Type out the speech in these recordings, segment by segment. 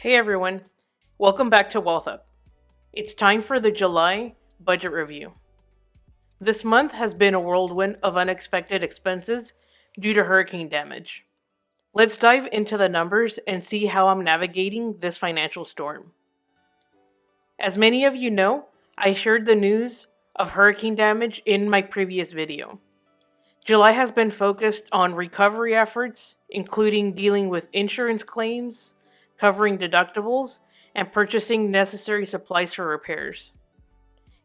Hey everyone, welcome back to Wealth Up. It's time for the July budget review. This month has been a whirlwind of unexpected expenses due to hurricane damage. Let's dive into the numbers and see how I'm navigating this financial storm. As many of you know, I shared the news of hurricane damage in my previous video. July has been focused on recovery efforts, including dealing with insurance claims, covering deductibles, and purchasing necessary supplies for repairs.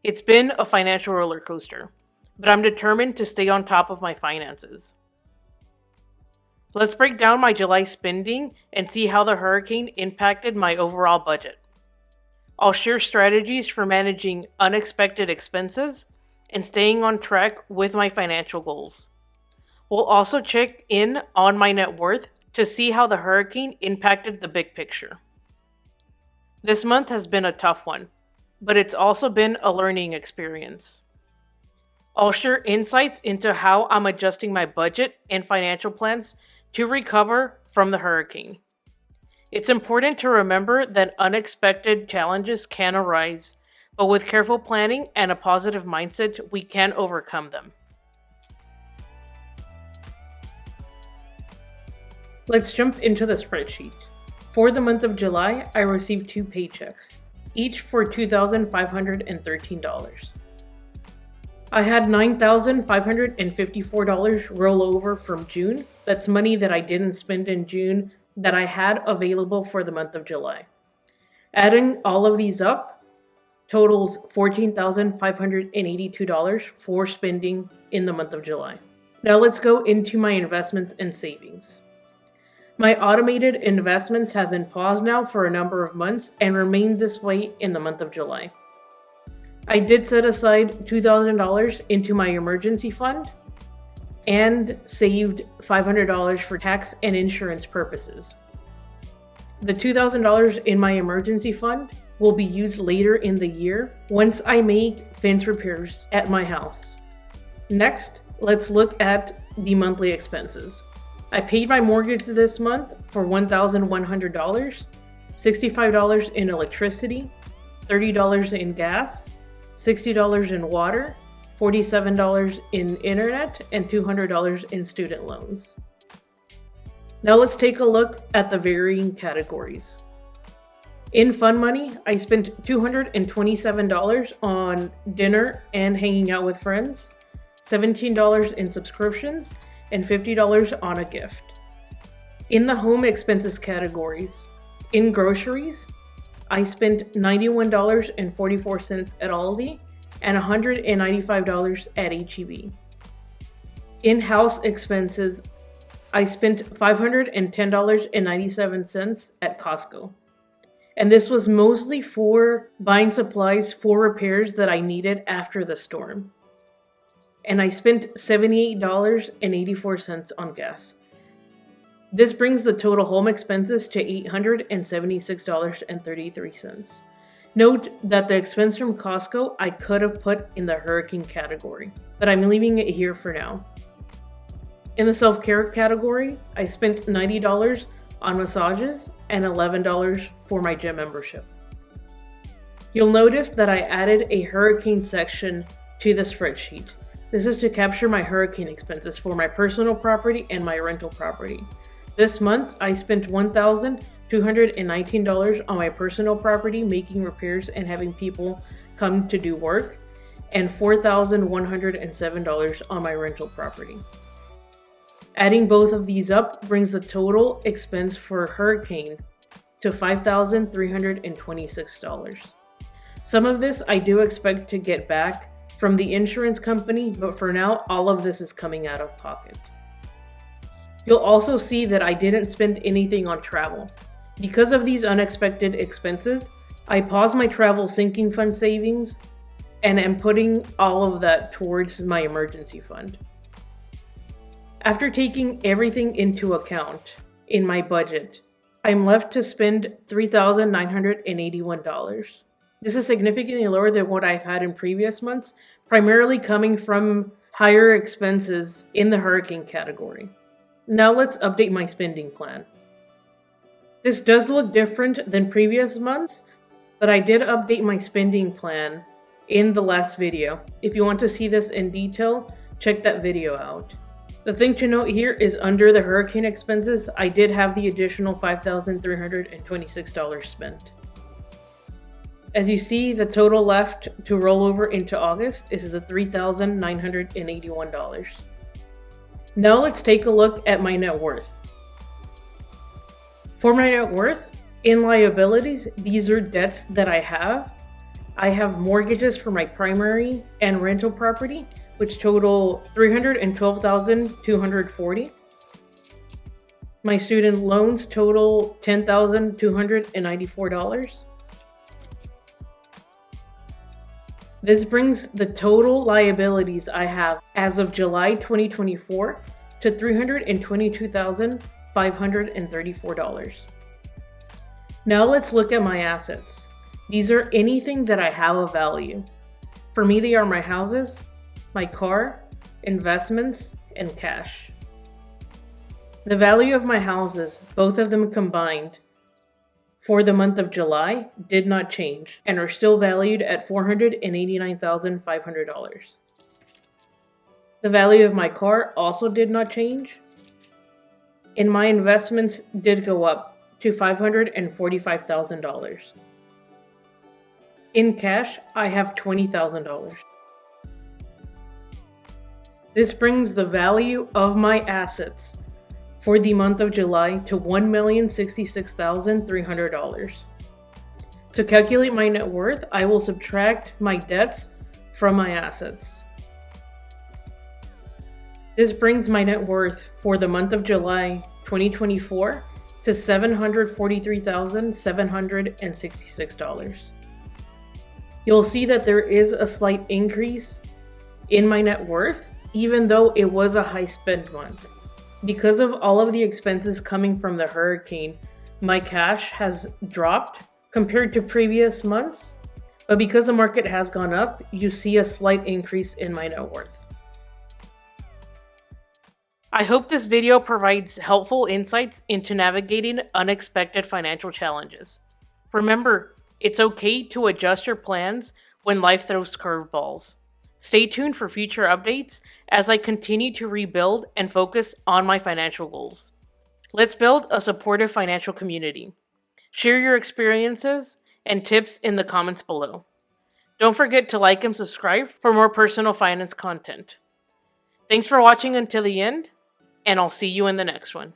It's been a financial roller coaster, but I'm determined to stay on top of my finances. Let's break down my July spending and see how the hurricane impacted my overall budget. I'll share strategies for managing unexpected expenses and staying on track with my financial goals. We'll also check in on my net worth to see how the hurricane impacted the big picture. This month has been a tough one, but it's also been a learning experience. I'll share insights into how I'm adjusting my budget and financial plans to recover from the hurricane. It's important to remember that unexpected challenges can arise, but with careful planning and a positive mindset, we can overcome them. Let's jump into the spreadsheet. For the month of July, I received 2 paychecks, each for $2,513. I had $9,554 roll over from June. That's money that I didn't spend in June that I had available for the month of July. Adding all of these up totals $14,582 for spending in the month of July. Now let's go into my investments and savings. My automated investments have been paused now for a number of months and remained this way in the month of July. I did set aside $2,000 into my emergency fund and saved $500 for tax and insurance purposes. The $2,000 in my emergency fund will be used later in the year once I make fence repairs at my house. Next, let's look at the monthly expenses. I paid my mortgage this month for $1,100, $65 in electricity, $30 in gas, $60 in water, $47 in internet, and $200 in student loans. Now let's take a look at the varying categories. In fun money, I spent $227 on dinner and hanging out with friends, $17 in subscriptions, and $50 on a gift. In the home expenses categories, in groceries, I spent $91.44 at Aldi and $195 at H-E-B. In house expenses, I spent $510.97 at Costco. And this was mostly for buying supplies for repairs that I needed after the storm. And I spent $78.84 on gas. This brings the total home expenses to $876.33. Note that the expense from Costco I could have put in the hurricane category, but I'm leaving it here for now. In the self-care category, I spent $90 on massages and $11 for my gym membership. You'll notice that I added a hurricane section to the spreadsheet. This is to capture my hurricane expenses for my personal property and my rental property. This month, I spent $1,219 on my personal property, making repairs and having people come to do work, and $4,107 on my rental property. Adding both of these up brings the total expense for hurricane to $5,326. Some of this I do expect to get back from the insurance company, but for now, all of this is coming out of pocket. You'll also see that I didn't spend anything on travel. Because of these unexpected expenses, I paused my travel sinking fund savings and am putting all of that towards my emergency fund. After taking everything into account in my budget, I'm left to spend $3,981. This is significantly lower than what I've had in previous months, primarily coming from higher expenses in the hurricane category. Now let's update my spending plan. This does look different than previous months, but I did update my spending plan in the last video. If you want to see this in detail, check that video out. The thing to note here is under the hurricane expenses, I did have the additional $5,326 spent. As you see, the total left to roll over into August is the $3,981. Now let's take a look at my net worth. For my net worth, in liabilities, these are debts that I have. I have mortgages for my primary and rental property, which total $312,240. My student loans total $10,294. This brings the total liabilities I have as of July 2024 to $322,534. Now let's look at my assets. These are anything that I have of value. For me, they are my houses, my car, investments, and cash. The value of my houses, both of them combined, for the month of July did not change and are still valued at $489,500. The value of my car also did not change, and my investments did go up to $545,000. In cash, I have $20,000. This brings the value of my assets for the month of July to $1,066,300. To calculate my net worth, I will subtract my debts from my assets. This brings my net worth for the month of July 2024 to $743,766. You'll see that there is a slight increase in my net worth, even though it was a high spend month. Because of all of the expenses coming from the hurricane, my cash has dropped compared to previous months, but because the market has gone up, you see a slight increase in my net worth. I hope this video provides helpful insights into navigating unexpected financial challenges. Remember, it's okay to adjust your plans when life throws curveballs. Stay tuned for future updates as I continue to rebuild and focus on my financial goals. Let's build a supportive financial community. Share your experiences and tips in the comments below. Don't forget to like and subscribe for more personal finance content. Thanks for watching until the end, and I'll see you in the next one.